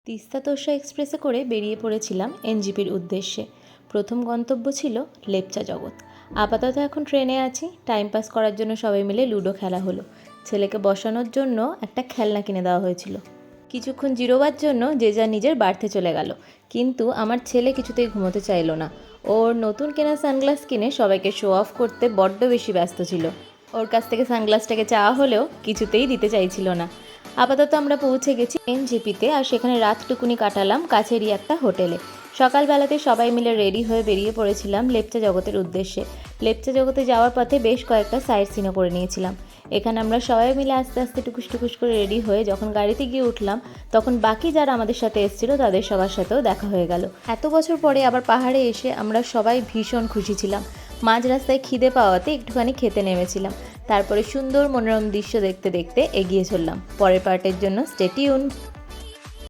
তিস্তা তোর্ষা এক্সপ্রেসে করে বেরিয়ে পড়েছিলাম এনজিপির উদ্দেশ্যে। প্রথম গন্তব্য ছিল লেপচা জগৎ। আপাতত এখন ট্রেনে আছি, টাইম পাস করার জন্য সবাই মিলে লুডো খেলা হলো। ছেলেকে বসানোর জন্য একটা খেলনা কিনে দেওয়া হয়েছিল। কিছুক্ষণ জিরোবার জন্য যে যা নিজের বাড়িতে চলে গেল, কিন্তু আমার ছেলে কিছুতেই ঘুমোতে চাইলো না। ওর নতুন কেনা সানগ্লাস কিনে সবাইকে শো অফ করতে বড্ড বেশি ব্যস্ত ছিল। ওর কাছ থেকে সানগ্লাসটাকে চাওয়া হলেও কিছুতেই দিতে চাইছিল না। আপাতত আমরা পৌঁছে গেছি এনজেপিতে, আর সেখানে রাতটুকুনি কাটালাম কাছেরই একটা হোটেলে। সকালবেলাতে সবাই মিলে রেডি হয়ে বেরিয়ে পড়েছিলাম লেপচা জগতের উদ্দেশ্যে। লেপচা জগতে যাওয়ার পথে বেশ কয়েকটা সাইট সিনও করে নিয়েছিলাম। এখানে আমরা সবাই মিলে আস্তে আস্তে টুকুস টুকুস করে রেডি হয়ে যখন গাড়িতে গিয়ে উঠলাম, তখন বাকি যারা আমাদের সাথে এসেছিল তাদের সবার সাথেও দেখা হয়ে গেল। এত বছর পরে আবার পাহাড়ে এসে আমরা সবাই ভীষণ খুশি ছিলাম। মাঝ রাস্তায় খিদে পাওয়াতে একটুখানি খেতে নেমেছিলাম। তারপরে সুন্দর মনোরম দৃশ্য দেখতে দেখতে এগিয়ে চললাম পরের পার্টের জন্য। Stay tuned.